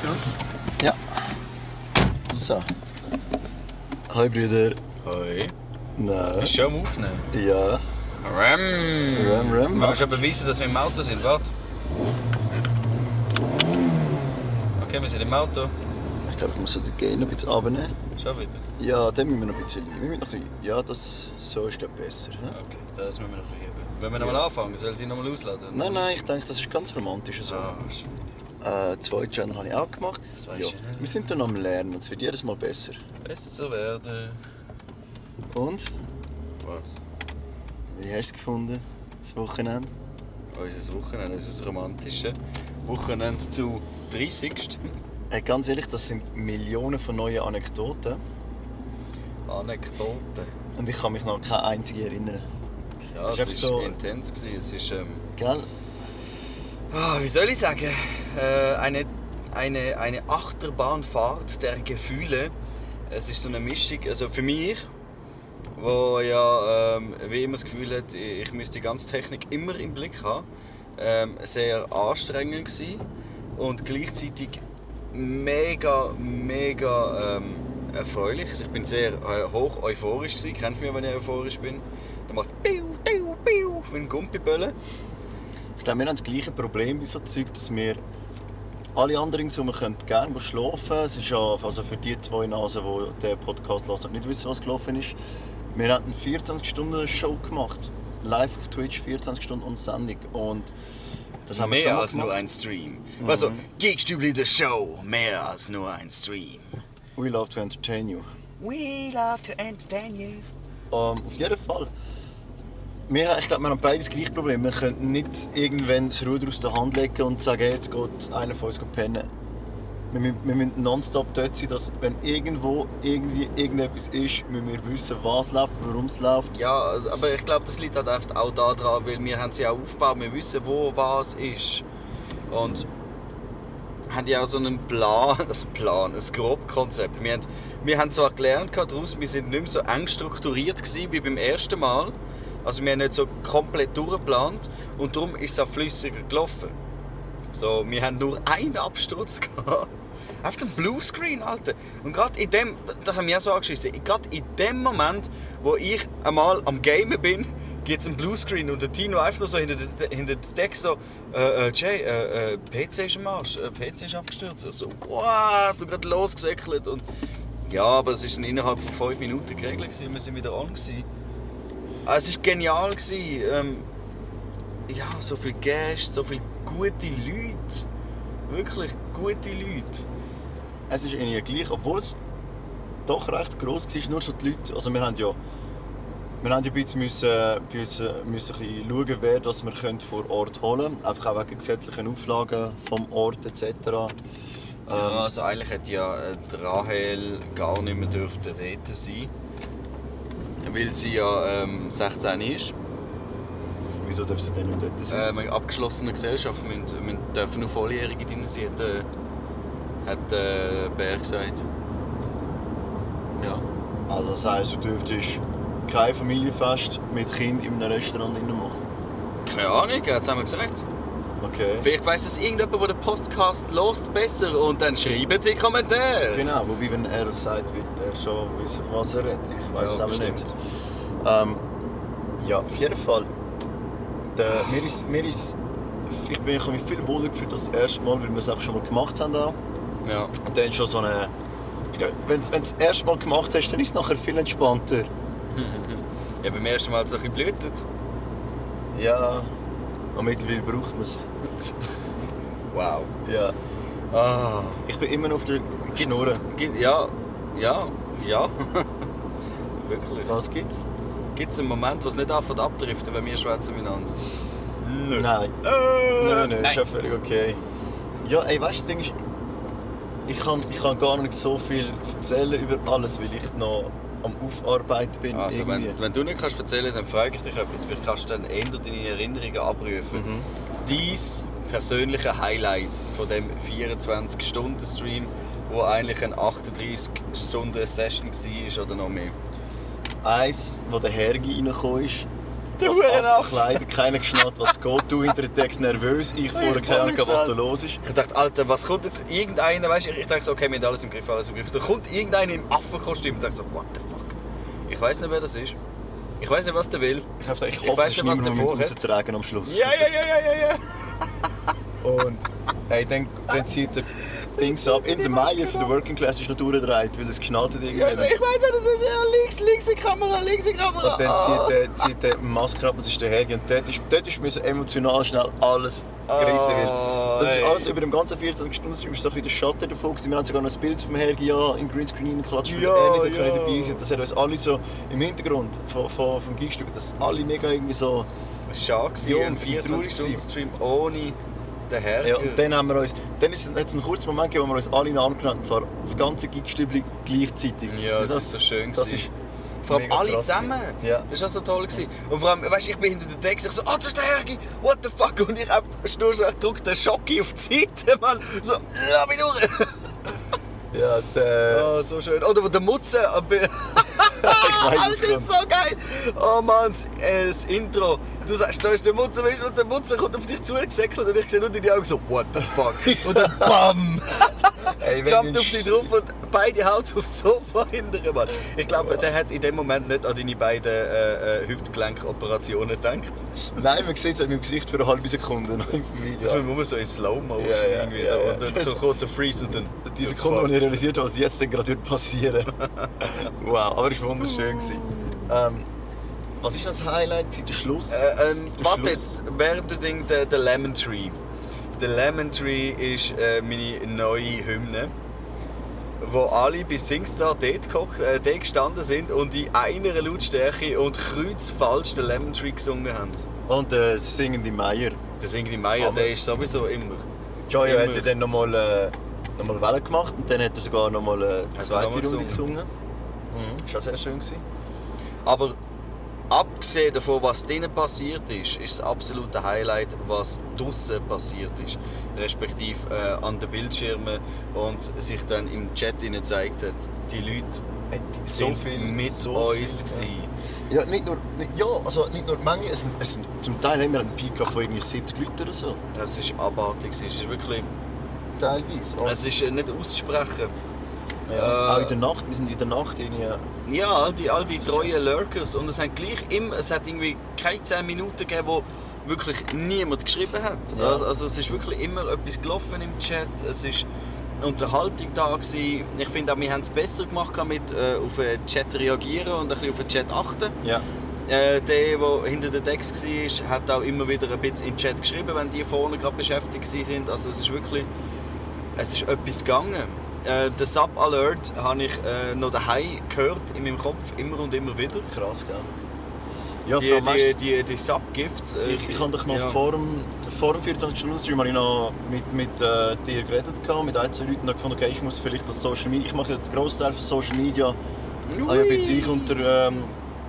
ja. Ja. So. Hi Brüder. Hoi. Na? Bist du schon am Aufnehmen? Ja. Ram. Ram. Magst du beweisen, dass wir im Auto sind? Warte. Okay, wir sind im Auto. Ich glaube, ich muss den Gain noch ein bisschen runternehmen. Schon wieder? Ja, den müssen wir noch ein bisschen lieben. Wir müssen noch ein bisschen... Ja, das so ist glaube ich besser. He? Okay, das müssen wir noch üben. Wenn wir nochmal anfangen, soll ich die nochmal ausladen? Nein, ich denke, das ist ganz romantisch so. Ah, 2 Channel habe ich auch gemacht. Ja. Wir sind dann am Lernen und es wird jedes Mal besser. besser werden. Und? Was? Wie hast du es gefunden, das Wochenende? Unser Wochenende, unser romantisches Wochenende zu 30. Ganz ehrlich, das sind Millionen von neuen Anekdoten. Anekdoten. Und ich kann mich noch an keine einzige erinnern. Ja, Es es ist war so- intens. Es ist, Gell? wie soll ich sagen? Eine Achterbahnfahrt der Gefühle. Es ist so eine Mischung, also für mich, wo ja wie immer das Gefühl hat, ich müsste die ganze Technik immer im Blick haben. Sehr anstrengend gewesen und gleichzeitig mega erfreulich. Also ich bin sehr hoch euphorisch gewesen. Kennst du mich, wenn ich euphorisch bin? Dann machst du piu, piu, piu, wie ein Gumpibölle. Ich glaube, wir haben das gleiche Problem wie so Zeug, dass wir alle anderen so, wir können gerne schlafen. Es ist ja also für die 2 Nasen, die den Podcast hören und nicht wissen, was gelaufen ist. Wir hatten eine 24-Stunden-Show gemacht. Live auf Twitch, 24 Stunden und Sendung. Und das haben wir schon Mehr mal als gemacht. nur ein Stream. Also, Geekstübli the Show, mehr als nur ein Stream. We love to entertain you. We love to entertain you. Auf jeden Fall. Ich glaube, wir haben beide das gleiche Problem. Wir können nicht irgendwann das Ruder aus der Hand legen und sagen, hey, jetzt geht einer von uns pennen. Wir müssen nonstop dort sein, dass wenn irgendwo irgendetwas ist, müssen wir wissen, was läuft, warum es läuft. Ja, aber ich glaube, das liegt halt einfach auch daran, weil wir haben sie auch aufgebaut, wir wissen, wo was ist. Und haben ja auch so einen Plan, ein grobes Konzept. Wir haben zwar gelernt daraus, wir sind nicht mehr so eng strukturiert gewesen wie beim ersten Mal. Also wir haben nicht so komplett durchgeplant und darum ist es auch flüssiger gelaufen. So, wir haben nur einen Absturz gehabt. Einfach ein Bluescreen, Alter. Und gerade in dem, das haben wir auch so angeschissen, gerade in dem Moment, wo ich einmal am Gamen bin, gibt es einen Bluescreen und der Tino einfach nur so hinter der Decke so Jay, PC ist am Arsch, PC ist abgestürzt. So, wow, du gerade losgesäckelt. Und ja, aber es war innerhalb von 5 Minuten geregelt, wir sind wieder on gewesen. Also, es war genial. Ja, so viele Gäste, so viele gute Leute. Wirklich gute Leute. Es ist irgendwie gleich, obwohl es doch recht gross war, nur schon die Leute. Also wir haben ja ein bisschen müssen schauen, wer das wir vor Ort holen können. Einfach auch wegen gesetzlichen Auflagen vom Ort etc. Ja, also eigentlich hätte ja Rahel gar nicht mehr dort sein. Weil sie ja 16 ist. Wieso darf sie denn nicht dort sein? Eine abgeschlossene Gesellschaft. Wir dürfen nur Volljährige drin sein, hat Bär gesagt. Ja. Also das heisst, du dürftest kein Familienfest mit Kind in einem Restaurant machen? Keine Ahnung, das haben wir gesagt. Okay. Vielleicht weiss das irgendjemand, der den Podcast hört, besser und dann schreiben sie Kommentare. Genau, wobei wenn er es sagt, wird er schon wissen, was er redet. Ich weiß es aber bestimmt. nicht. Ja, auf jeden Fall. Ich habe mich viel wohler gefühlt als das erste Mal, weil wir es einfach schon mal gemacht haben. Auch. Ja. Und dann schon so eine... Wenn du es das erste Mal gemacht hast, dann ist es nachher viel entspannter. Ja, beim ersten Mal hat es ein bisschen geblutet. Ja, und mittlerweile braucht man es. Wow. Ja. Ah. Ich bin immer noch auf der Schnurren. Ja. Wirklich. Was gibt's? Gibt es einen Moment, wo es nicht anfängt abdriften, wenn wir schwätzen miteinander? Nö. Nein. Nein, ist ja völlig okay. Ja, ey, weißt du, das Ding ist, ich kann gar nicht so viel erzählen über alles, weil ich noch am Aufarbeiten bin. Also, irgendwie. wenn du nicht kannst erzählen kannst, dann frage ich dich etwas. Vielleicht kannst du dann eher deine Erinnerungen abrufen. Dein persönliche Highlight von dem 24-Stunden-Stream, wo eigentlich eine 38-Stunden-Session war oder noch mehr? Eins, wo der Hergi reingekommen ist. Der als Hurenaffe. Affe verkleidet, keiner geschnallt, was geht, du hinter dem Text nervös, ich vorher keine Ahnung, was da los ist. Ich dachte, Alter, was kommt jetzt? Irgendeiner, weißt du, ich dachte so, okay, wir haben alles im Griff, alles im Griff. Da kommt irgendeiner im Affenkostüm und ich dachte so, what the fuck? Ich weiss nicht, wer das ist. Ich weiss nicht, was der will. Ich hoffe, es weiss ist nicht, was niemand, der der vorhat. rauszutragen am Schluss. Ja. Und hey, dann zieht der Dings ab. In der Meier von der Working Class ist noch durchgedreht, weil es geschnallt hat irgendwie. Ja, ich weiss, wer das ist. Ja, links die Kamera. Und dann zieht der Maske ab, das ist der Herge. Und dort ist mir so emotional schnell alles gerissen. Weil das ist alles über dem ganzen 24-Stunden-Stream ist so ein bisschen der Schatten davon gewesen. Wir haben sogar noch ein Bild vom Herge in Greenscreen reingeklatscht, weil er nicht dabei sein. Das hat uns alle so im Hintergrund vom Gigstück, dass alle mega irgendwie so... Es war schade, ein 24-Stunden-Stream ohne den Herr. Ja, und dann haben wir uns... Dann hat es einen kurzen Moment gegeben, wo wir uns alle in den Arm genommen haben, und zwar das ganze Gigstübli gleichzeitig. Ja, das war so schön. Das ist vor allem mega alle krass zusammen. Ja. Das war so toll. Gewesen. Und vor allem, weißt, ich bin hinter dem Text, ich so, das ist der Hergi, what the fuck? Und ich drücke den Schocki auf die Seite, Mann. So, lass mich durch. Ja, der... Oh, so schön. Oder wo der Mutze... ich weiss, es das ist so geil! Oh Mann, das Intro. Du sagst, da ist der Mutze, weißt du, und der Mutze kommt auf dich zugesäckelt und ich sehe nur deine Augen so, what the fuck? Und dann BAM! Hey, Jumpt auf dich drauf und beide haut aufs Sofa hinterher, Mann. Ich glaube, der hat in dem Moment nicht an deine beiden Hüftgelenkoperationen gedacht. Nein, man sieht es in meinem Gesicht für eine halbe Sekunde im Video. Das müssen wir immer so in Slow-Motion irgendwie so. Und dann so kurz so Freeze und dann... Die Sekunde, wo ich realisiert habe, was jetzt denn gerade passieren wird. Wow, aber es war wunderschön. Was ist das Highlight? Der Schluss? Warte jetzt, während du denkst, der Lemon Tree. Der Lemon Tree ist meine neue Hymne, wo alle bei Singstar dort gestanden sind und in einer Lautstärke und kreuzfalsch den Lemon Tree gesungen haben. Und der singende Meier. Der singende Meier, der ist sowieso immer. Jojo hat ja dann nochmal Welle gemacht und dann hat er sogar nochmal eine zweite Runde gesungen. Das war auch sehr schön. Aber abgesehen davon, was drinnen passiert ist das absolute Highlight, was draussen passiert ist. Respektive an den Bildschirmen und sich dann im Chat gezeigt hat. Die Leute sind mit uns gewesen. Ja, nicht nur Menge, es sind zum Teil haben wir einen Peak von irgendwie 70 Leuten oder so. Das war abartig. Es ist wirklich... Teilweise. Es ist nicht auszusprechen. Ja, auch in der Nacht, wir sind in der Nacht irgendwie... Ja, all die treuen Lurkers. Und es hat irgendwie keine 10 Minuten gegeben, wo wirklich niemand geschrieben hat. Ja. Also es ist wirklich immer etwas gelaufen im Chat. Es ist Unterhaltung da gewesen. Ich finde auch, wir haben es besser gemacht mit auf den Chat reagieren und ein bisschen auf den Chat achten. Ja. Der, der hinter dem Text war, hat auch immer wieder ein bisschen in den Chat geschrieben, wenn die vorne gerade beschäftigt waren. Also es ist wirklich... Es ist etwas gegangen. Den Sub-Alert habe ich noch daheim gehört, in meinem Kopf, immer und immer wieder. Krass, gell? Ja, die Sub-Gifts. Ich habe dich noch vor dem 24-Stunden-Stream mit dir geredet, mit ein, zwei Leuten und gefunden, okay, ich muss vielleicht das Social Media... Ich mache ja den Grossteil von Social Media. Also ein bisschen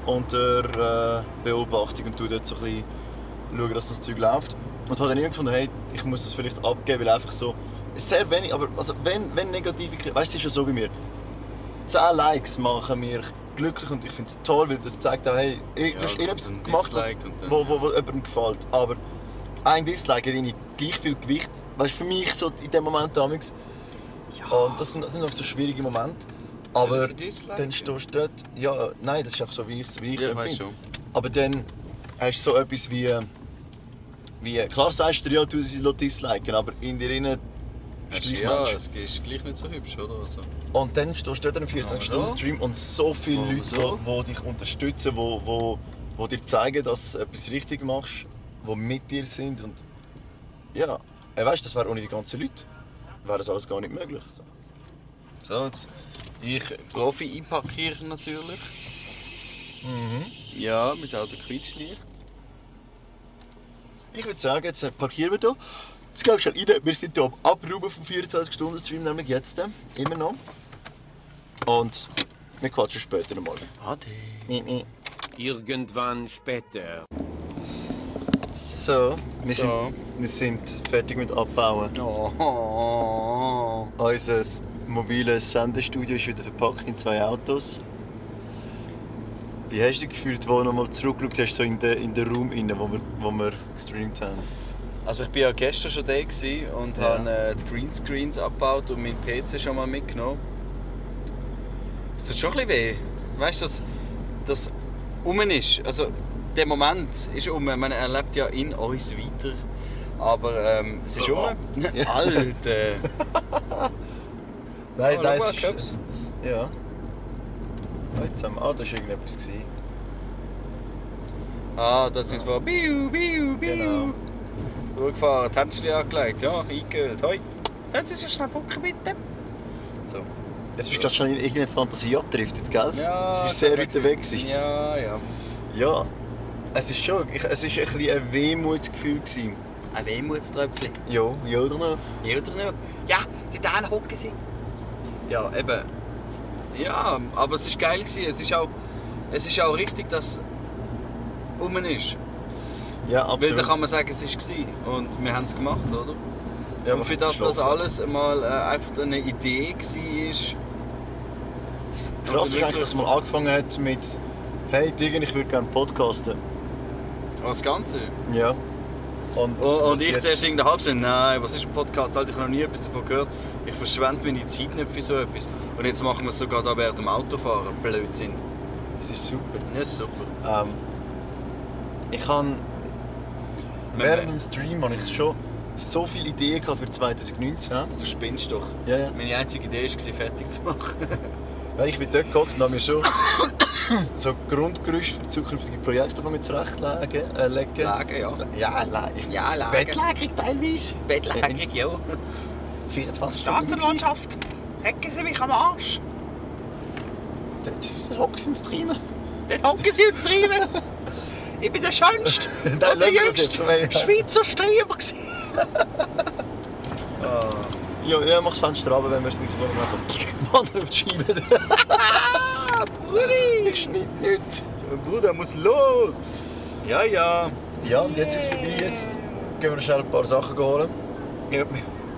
unter Beobachtung und dort so ein bisschen schauen, dass das Zeug läuft. Und habe dann irgendwie gefunden, hey, ich muss es vielleicht abgeben, weil einfach so... Sehr wenig, aber also wenn negative... Weißt du, es ist ja so bei mir. 10 Likes machen mich glücklich und ich finde es toll, weil das zeigt auch, hey, du hast irgendetwas gemacht, wo jemandem gefällt. Aber ein Dislike hat irgendwie gleich viel Gewicht, weißt, für mich so in dem Moment damals. Ja. Und das sind auch so schwierige Momente. Aber dann stehst du dort... Ja, nein, das ist einfach so, wie ich es empfinde. Aber dann hast du so etwas wie... Klar sagst du dir, ja, du sie disliken, aber in dir innen... Ja, es ist gleich nicht so hübsch, oder? Also. Und dann stehst du dort in einem 24-Stunden-Stream und so viele Leute, die dich unterstützen, die dir zeigen, dass du etwas richtig machst, die mit dir sind. Und ja, weißt du, das wäre ohne die ganzen Leute, wäre das alles gar nicht möglich. So, jetzt ich Profi einpackieren natürlich. Ja, mein Auto quietscht nicht. Ich würde sagen, jetzt parkieren wir hier. Jetzt gehst du rein. Wir sind hier am Abräumen vom 24-Stunden-Stream, nämlich jetzt immer noch. Und wir quatschen später nochmal. Ade. Irgendwann später. So, wir sind fertig mit Abbauen. Oh. Unser mobiles Sendestudio ist wieder verpackt in 2 Autos. Wie hast du dich gefühlt, wo du nochmal zurückgeschaut hast, so in den Raum rein, wo wir gestreamt haben? Also ich war ja gestern schon da und habe die Greenscreens abgebaut und meinen PC schon mal mitgenommen. Es tut schon ein bisschen weh. Weißt du, dass das um ist. Also der Moment ist um. Man erlebt ja in uns weiter. Aber es ist um. Alter! Nein, Oh, nein, schau mal, es ist... Köps. Ja. Jetzt haben wir... Ah, da war irgendetwas. Ah, da sind wir biu, biu, biu. Genau. Durchgefahren, Tänzchen angelegt, ja, eingehüllt. Hoi, jetzt ist ja schnell bucken bitte. So. Jetzt bist du gerade schon in irgendeine Fantasie abgedriftet, gell? Ja, Du bist sehr weit weg gewesen. Ja, ja. Ja, es ist schon... Es war ein bisschen ein Wehmutsgefühl gewesen. Ein Wehmutströpfchen. Ja, ja oder noch? Ja, oder nicht? Ja, die Dänen hocken sie. Ja, eben. Ja, aber es war geil gewesen. Es ist auch richtig, dass es rum ist. Ja, Weil absolut. dann kann man sagen, es war. Und wir haben es gemacht, oder? Ja, und für das alles mal einfach eine Idee war. Krass ist eigentlich, dass es mal angefangen hat mit «Hey Digga, ich würde gerne podcasten». Das Ganze. Ja. Und Und ich zuerst in der Halbzeit, nein, was ist ein Podcast? Alter, ich habe noch nie etwas davon gehört. Ich verschwende meine Zeit nicht für so etwas. Und jetzt machen wir es sogar da während dem Autofahren. Blödsinn. Es ist super. Ja, ist super. Ich habe während dem Stream habe ich schon so viele Ideen gehabt für 2019. Du spinnst doch. Ja, ja. Meine einzige Idee war, fertig zu machen. Weil ich bin dort gehockt und habe mir schon so Grundgerüste für zukünftige Projekte zurechtlegen. Lagen, ja. Ja, Ja, Lagen. Bettlägerig teilweise. Bettlägerig, ja. 24 Stunden. Staatsanwaltschaft, hecken Sie mich am Arsch. Dort hocken sie ins Streamen. Dort hocken Sie jetzt drin. Ich bin der Schönste Nein, und der lass das jüngste jetzt, weil- Schweizer Streamer gewesen. Ja, mach das Fenster runter, wenn wir das Mikrofon machen. Mann, auf die Scheibe. Ah, Brudi! Ich schneide nicht. Bruder muss los. Ja, ja. Ja, und jetzt ist es vorbei. Jetzt gehen wir schnell ein paar Sachen holen. Wir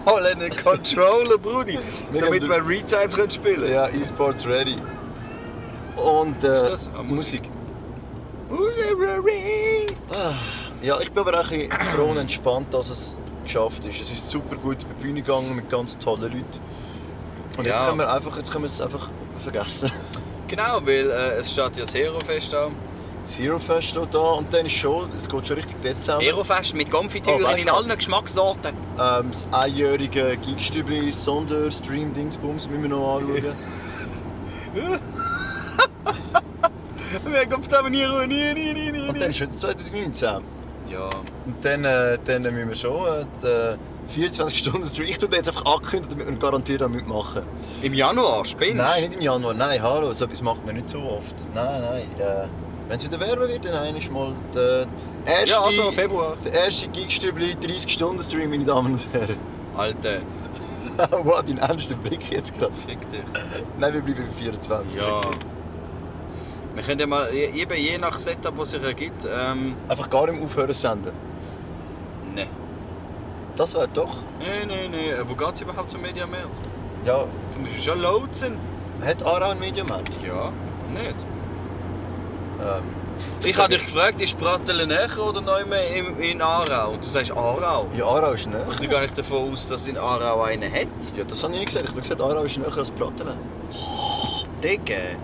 holen einen Controller, Brudi, damit gehen wir Retime spielen können. Ja, E-Sports ready. Und ist das? Ah, Musik. Ja, ich bin aber auch ein bisschen froh und entspannt, dass es geschafft ist. Es ist super gut über die Bühne gegangen mit ganz tollen Leuten. Und jetzt Ja. können wir es einfach vergessen. Genau, weil es steht ja das Hero-Fest an. Zero Fest steht da und dann ist schon, es geht schon richtig Dezember. Hero-Fest mit Konfitüren Oh, weißt in du was? allen Geschmackssorten. Das einjährige Geekstübli Sonderstream-Dingsbums müssen wir noch anschauen. Wer kommt da nie. Und dann ist schon 2019. Ja. Und dann müssen wir schon 24-Stunden-Stream. Ich tue den jetzt einfach ankündigen, damit wir garantiert auch mitmachen. Im Januar, spinnst? Nein, nicht im Januar. Nein, hallo, so etwas macht man nicht so oft. Nein. Wenn es wieder wärmer wird, dann ist mal der erste, Ja, also Februar. der erste Geekstübli 30-Stunden-Stream, meine Damen und Herren. Alter, Wow, dein ernster Blick jetzt gerade. fick dich. Nein, wir bleiben bei 24. Ja. Wir können ja mal, je nach Setup, was es ergibt, Einfach gar nicht mehr aufhören zu senden. ne. Das wäre doch. Nee. Wo geht es überhaupt zum Mediamarkt? Ja, Du musst schon lotsen. hat Aarau einen Mediamarkt? Ja, nicht. Ähm, Ich habe dich gefragt, ist Pratteln näher oder noch mehr in Aarau? Und du sagst Aarau. Ja, Aarau ist näher. Ich gehe nicht davon aus, dass in Aarau einen hat. Ja, das habe ich nicht gesagt. Ich habe gesagt, Aarau ist näher als Pratteln. Dicke.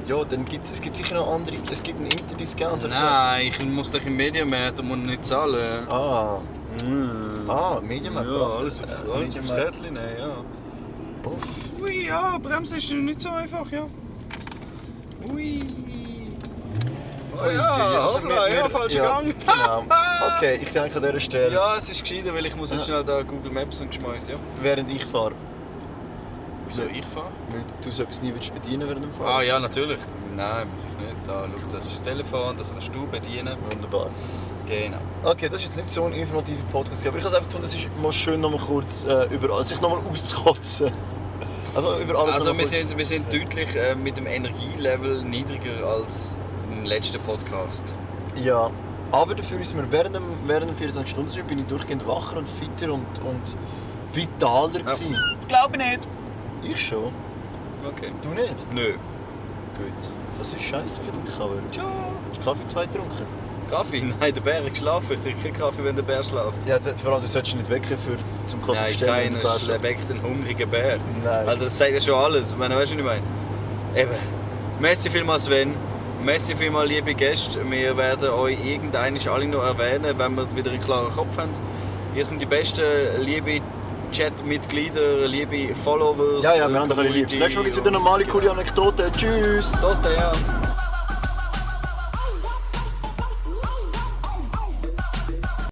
Ja, dann es gibt sicher noch andere. Es gibt einen Interdiscount oder Nein, ich muss doch im Mediamarkt und muss nicht zahlen. so. Ah, Mm. Mediamarkt. Ja, alles aufs Mediamarkt. Zettel nehmen, ja. Uff. Ui, ja, Bremsen ist nicht so einfach, ja. Ui. Oh ja, also hoppla, ja, falscher Gang. Genau. Okay, ich denke an dieser Stelle, Ja, es ist gescheiter, weil ich muss jetzt schnell da Google Maps und geschmeißen, ja. während ich fahre, Wieso ich fahre? weil du so etwas nie bedienen willst während dem Fahren. Ah ja, natürlich. Nein, mach ich nicht. Da, schau, das ist das Telefon, das kannst du bedienen. Wunderbar. Genau. Okay, das ist jetzt nicht so ein informativer Podcast, aber ich habe einfach gefunden, es ist mal schön, noch mal kurz sich noch mal auszukotzen. Also über alles Also noch mal wir kurz- sind deutlich mit dem Energielevel niedriger als im letzten Podcast. Ja, aber dafür ist mir während dem 24-Stunden-Stream bin ich durchgehend wacher und fitter und vitaler gewesen. Glaube nicht. Ich schon. Okay. Du nicht? Nö. Gut. Das ist scheiße für dich, aber... Ciao. Hast du Kaffee 2 getrunken? Kaffee? Nein, der Bär hat geschlafen. Ich trinke keinen Kaffee, wenn der Bär schläft. Ja, vor allem, du solltest nicht wecken zum Kaffee Nein, bestellen. keiner weckt einen hungrigen Bär. Nein. Weil das sagt ja schon alles. Ich meine, weißt du, was ich meine? Eben. Merci vielmals, Sven. Merci vielmals, liebe Gäste. Wir werden euch irgendwann alle noch erwähnen, wenn wir wieder einen klaren Kopf haben. Ihr seid die besten, liebe Chat-Mitglieder, liebe Followers. Ja, wir haben doch eine Liebe. Das nächste Mal gibt es wieder normale, coole Anekdoten. Tschüss! Tote, ja.